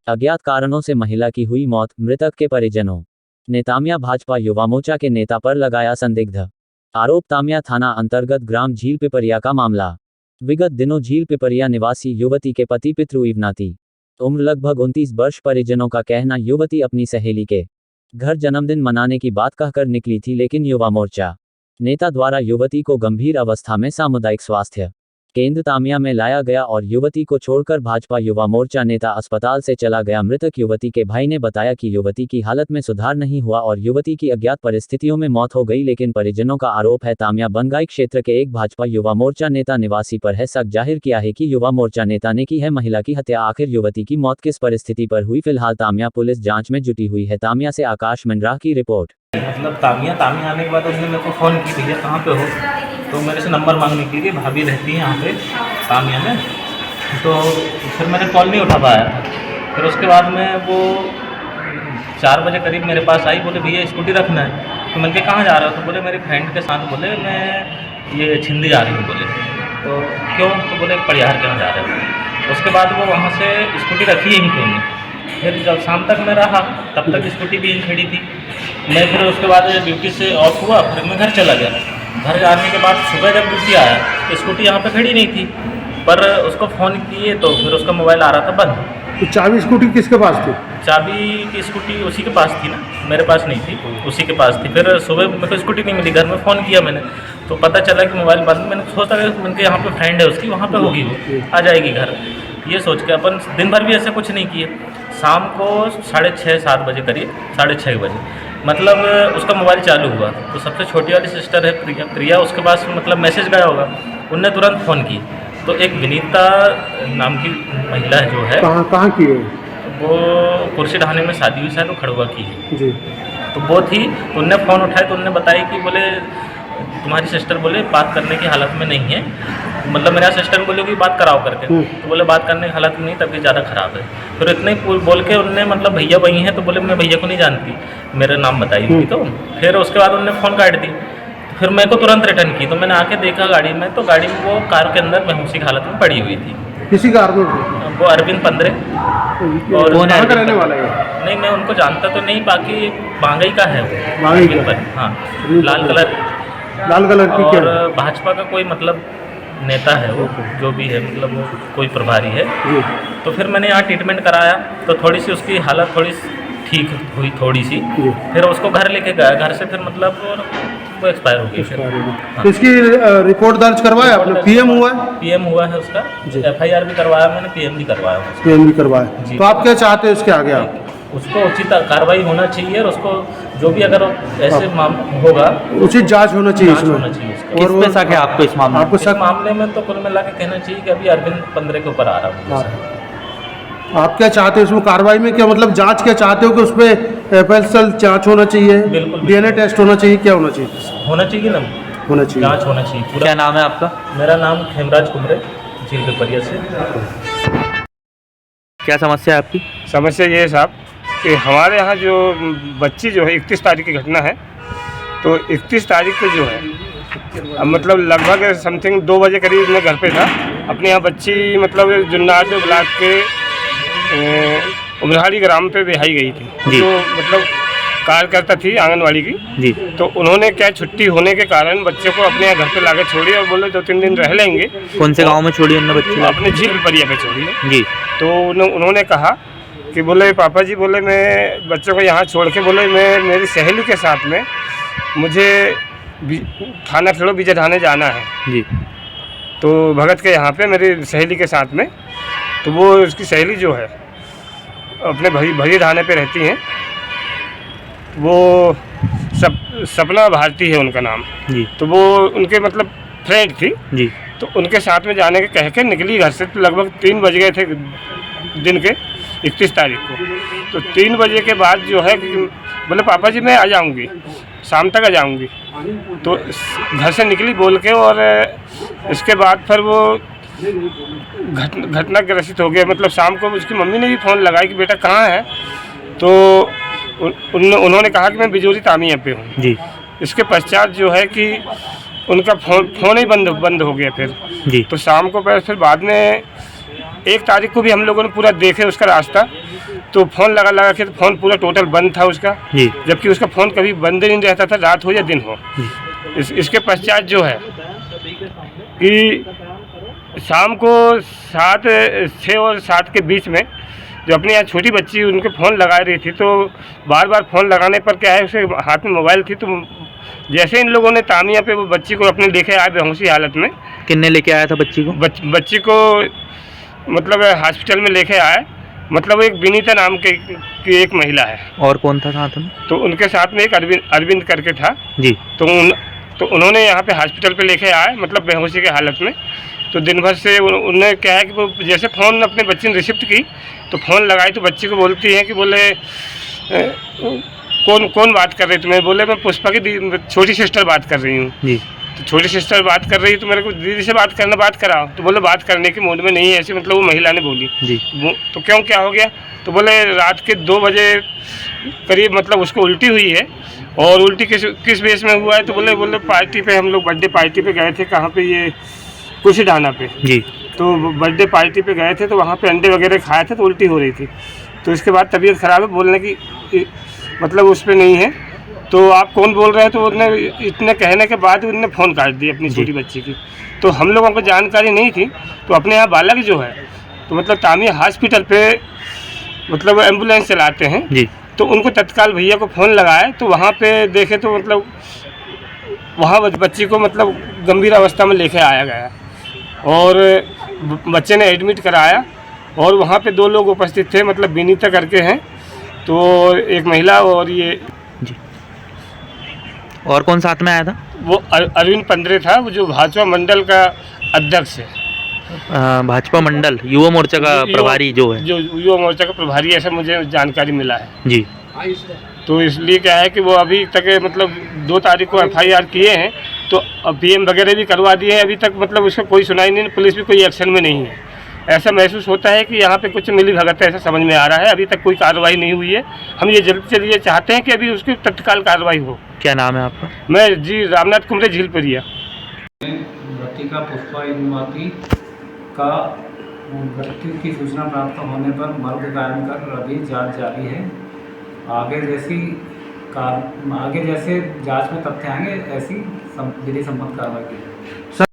अज्ञात कारणों से महिला की हुई मौत, मृतक के परिजनों ने तामिया भाजपा युवा मोर्चा के नेता पर लगाया संदिग्ध आरोप। तामिया थाना अंतर्गत ग्राम झील पिपरिया का मामला। विगत दिनों झील पिपरिया निवासी युवती के पति पितृ इवनाती, उम्र लगभग 29 वर्ष। परिजनों का कहना, युवती अपनी सहेली के घर जन्मदिन मनाने की बात कहकर निकली थी, लेकिन युवा मोर्चा नेता द्वारा युवती को गंभीर अवस्था में सामुदायिक स्वास्थ्य केंद्र तामिया में लाया गया और युवती को छोड़कर भाजपा युवा मोर्चा नेता अस्पताल से चला गया। मृतक युवती के भाई ने बताया कि युवती की हालत में सुधार नहीं हुआ और युवती की अज्ञात परिस्थितियों में मौत हो गई, लेकिन परिजनों का आरोप है तामिया बनगाई क्षेत्र के एक भाजपा युवा मोर्चा नेता निवासी पर है शक जाहिर किया है कि युवा मोर्चा नेता ने की है महिला की हत्या। आखिर युवती की मौत किस परिस्थिति पर हुई, फिलहाल तामिया पुलिस जाँच में जुटी हुई है। तामिया से आकाश मंडरा की रिपोर्ट। मतलब तामिया आने के बाद उसने मेरे को फ़ोन की, भैया कहाँ पे हो, तो मेरे से नंबर मांगने की, भाभी रहती है यहाँ पे तामिया में, तो फिर मैंने कॉल नहीं उठा पाया था। फिर उसके बाद में वो 4 बजे करीब मेरे पास आई, बोले भैया स्कूटी रखना है। तो मैंने कहाँ जा रहा हो, तो बोले मेरी फ्रेंड के साथ, बोले मैं ये छिंदी जा रही हूँ। बोले तो क्यों, तो बोले परिहार क्यों जा रहे हो। उसके बाद वो वहाँ से स्कूटी रखी यहीं पे उन्होंने। फिर जब शाम तक मैं रहा तब तक स्कूटी भी यहीं खड़ी थी। मैं फिर उसके बाद ड्यूटी से ऑफ हुआ, फिर मैं घर चला गया। घर जाने के बाद सुबह जब ड्यूटी आया तो स्कूटी यहाँ पे खड़ी नहीं थी, पर उसको फ़ोन किए तो फिर उसका मोबाइल आ रहा था बंद। तो चाबी स्कूटी किसके पास थी? चाबी की स्कूटी उसी के पास थी ना, मेरे पास नहीं थी, उसी के पास थी। फिर सुबह मेरे को स्कूटी नहीं मिली, घर में फ़ोन किया मैंने तो पता चला कि मोबाइल बंद। मैंने सोचा कि मैंने यहाँ पे फ्रेंड है उसकी, वहाँ पे होगी, वो आ जाएगी घर, ये सोच के अपन दिन भर भी ऐसे कुछ नहीं किए। शाम को 6:30-7 बजे करीब, 6:30 बजे मतलब उसका मोबाइल चालू हुआ। तो सबसे छोटी वाली सिस्टर है प्रिया, उसके पास मतलब मैसेज गया होगा, उनने तुरंत फ़ोन की। तो एक विनीता नाम की महिला जो है, कहाँ की है वो कुर्सी ढाने में शादी हुई शायद, वो खड़ुआ की है जी। तो वो थी, तो उनने फ़ोन उठाया तो उनने बताया कि बोले तुम्हारी सिस्टर बोले बात करने की हालत में नहीं है। मतलब मेरा सिस्टर बोले कि बात कराओ करके, तो बोले बात करने की हालत में नहीं, तबीयत ज़्यादा ख़राब है। फिर इतने ही बोल के उनने मतलब भैया वही हैं, तो बोले मैं भैया को नहीं जानती, मेरा नाम बताई थी। तो फिर उसके बाद उनने फ़ोन काट दी। फिर मेरे को तुरंत रिटर्न की, तो मैंने आके देखा गाड़ी में, तो गाड़ी में वो कार के अंदर बेहोशी की हालत में पड़ी हुई थी। किसी कार में? वो अरविंद 15 और कहाँ का रहने वाला है? नहीं मैं उनको जानता तो नहीं, बाकी बांगई का है वो, बांगई का। हाँ, लाल कलर की क्या? और भाजपा का कोई मतलब नेता है वो, जो भी है मतलब वो कोई प्रभारी है। तो फिर मैंने यहाँ ट्रीटमेंट कराया तो थोड़ी सी उसकी हालत थोड़ी ठीक हुई, थोड़ी सी। फिर उसको घर लेके गया, घर से फिर मतलब वो एक्सपायर हो गई। फिर तो इसकी रिपोर्ट दर्ज करवाया आपने? पीएम हुआ है? पीएम हुआ है उसका, FIR भी करवाया मैंने, पीएम भी करवाया। पीएम भी करवाया। तो आप क्या चाहते हैं इसके आगे? आप उसको उचित कार्रवाई होना चाहिए और उसको जो भी अगर ऐसे होगा उचित जांच होना चाहिए इसमें। होना चाहिए उसका। किस पे शक है आपको इस मामले में? इस मामले में तो कुल मिला के कहना चाहिए कि अभी अरविंद 15 के ऊपर आ रहा है। आप क्या चाहते हैं इसमें कार्रवाई में? क्या मतलब जांच क्या चाहते हो कि उस पर FSL जांच होना चाहिए, DNA टेस्ट होना चाहिए, क्या होना चाहिए? होना चाहिए ना, होना चाहिए, जांच होना चाहिए पूरा। क्या नाम है आपका? मेरा नाम खेमराज कुमरे, झील पिपरिया से। क्या समस्या है आपकी? समस्या ये है साहब कि हमारे यहाँ जो बच्ची जो है 31 तारीख की घटना है, तो 31 तारीख को जो है मतलब लगभग समथिंग 2 बजे करीब मैं घर पे था। अपने यहाँ बच्ची मतलब जुन्नार ब्लॉक के उमरहाड़ी ग्राम पे बिहाई गई थी, जो मतलब कार्यकर्ता थी आंगनवाड़ी की जी। तो उन्होंने क्या छुट्टी होने के कारण बच्चे को अपने यहाँ घर पे लाकर छोड़ी और बोले 2-3 दिन रह लेंगे। कौन से गांव में छोड़ी उन्होंने बच्ची? अपने झील पिपरिया पे छोड़ी है जी। तो उन्होंने कहा कि बोले पापा जी, बोले मैं बच्चों को यहाँ छोड़ के, बोले मैं मेरी सहेली के साथ में मुझे थाना खेड़ो बीजा ढाने जाना है जी। तो भगत के यहाँ पे मेरी सहेली के साथ में, तो वो उसकी सहेली जो है अपने भरी ढाने पे रहती हैं, वो सपना भारती है उनका नाम जी। तो वो उनके मतलब फ्रेंड थी जी। तो उनके साथ में जाने के कह के निकली घर से। तो लगभग 3 बज गए थे दिन के 31 तारीख को। तो 3 बजे के बाद जो है बोले पापा जी मैं आ जाऊंगी, शाम तक आ जाऊंगी। तो घर से निकली बोल के, और इसके बाद फिर वो घटना ग्रसित हो गया। मतलब शाम को उसकी मम्मी ने भी फ़ोन लगाई कि बेटा कहाँ है, तो उन्होंने कहा कि मैं बिजोरी तामिया पे हूँ जी। इसके पश्चात जो है कि उनका फ़ोन ही बंद हो गया फिर जी। तो शाम को फिर बाद में 1 तारीख को भी हम लोगों ने पूरा देखे उसका रास्ता, तो फ़ोन लगा लगा के तो फ़ोन पूरा टोटल बंद था उसका, जी जबकि उसका फ़ोन कभी बंद नहीं रहता था, रात हो या दिन हो। इसके पश्चात जो है कि शाम को 6 और 7 के बीच में जो अपने यहाँ छोटी बच्ची उनके फ़ोन लगा रही थी, तो बार बार फ़ोन लगाने पर क्या है, उसके हाथ में मोबाइल थी, तो जैसे इन लोगों ने तामिया पे वो बच्ची को अपने लेके आए बेहोशी हालत में। किन्ने लेके आया था बच्ची को? बच्ची को मतलब हॉस्पिटल में लेके आए, मतलब एक विनीता नाम की एक महिला है। और कौन था साथ में? तो उनके साथ में एक अरविंद करके था जी। तो उन्होंने यहाँ पे हॉस्पिटल पे लेके आए, मतलब बेहोशी के हालत में। तो दिन भर से उन्होंने क्या है कि वो जैसे फ़ोन अपने बच्ची ने रिसिप्ट की तो फ़ोन लगाई, तो बच्ची को बोलती है कि बोले कौन बात कर रही तुम्हें? बोले मैं पुष्पा की छोटी सिस्टर बात कर रही हूँ। जी। तो छोटी सिस्टर बात कर रही तो मेरे को दीदी से बात कराओ। तो बोले बात करने के मूड में नहीं है, ऐसे मतलब वो महिला ने बोली। जी। तो क्यों, क्या हो गया? तो बोले रात के 2 बजे करीब मतलब उसको उल्टी हुई है। और उल्टी किस बेस में हुआ है? तो बोले पार्टी पे, हम लोग बर्थडे पार्टी पे गए थे, कहाँ पे, ये कुशी ढाना पे। जी। तो बर्थडे पार्टी पे गए थे, तो वहाँ पे अंडे वगैरह खाए थे, तो उल्टी हो रही थी। तो इसके बाद तबीयत ख़राब है, बोलने की मतलब उस पर नहीं है। तो आप कौन बोल रहे हैं? तो उन्होंने इतने कहने के बाद उन्होंने फ़ोन काट दी अपनी छोटी बच्ची की। तो हम लोगों को जानकारी नहीं थी। तो अपने यहाँ बालक जो है, तो मतलब तामिया हॉस्पिटल पे मतलब एम्बुलेंस चलाते हैं जी। तो उनको तत्काल भैया को फ़ोन लगाए, तो वहाँ पे देखे तो मतलब वहाँ बच्ची को मतलब गंभीर अवस्था में लेके आया गया और बच्चे ने एडमिट कराया। और वहाँ पे 2 लोग उपस्थित थे, मतलब विनीता करके हैं, तो एक महिला और ये जी। और कौन साथ में आया था? वो अरविंद पंद्रे था, वो जो भाजपा मंडल का अध्यक्ष है। भाजपा मंडल युवा मोर्चा का प्रभारी जो है, जो युवा मोर्चा का प्रभारी, ऐसा मुझे जानकारी मिला है जी। तो इसलिए क्या है कि वो अभी तक मतलब 2 तारीख को FIR किए हैं, तो PM वगैरह भी करवा दिए हैं। अभी तक मतलब उसका कोई सुनाई नहीं, पुलिस भी कोई एक्शन में नहीं है। ऐसा महसूस होता है कि यहाँ पे कुछ मिली भगत है, ऐसा समझ में आ रहा है। अभी तक कोई कार्रवाई नहीं हुई है। हम ये जल्द से जल्द चाहते हैं कि अभी उसकी तत्काल कार्रवाई हो। क्या नाम है आपका? मैं जी रामनाथ कुमरे, झीलपरिया। मृतिका पुष्पा इंदुमती का मृत्यु की सूचना प्राप्त होने पर मर्ग कायम कर अभी जांच जारी है। आगे जैसे जांच में तथ्य आएंगे, ऐसी विधि सम्मत कार्रवाई की जाएगी।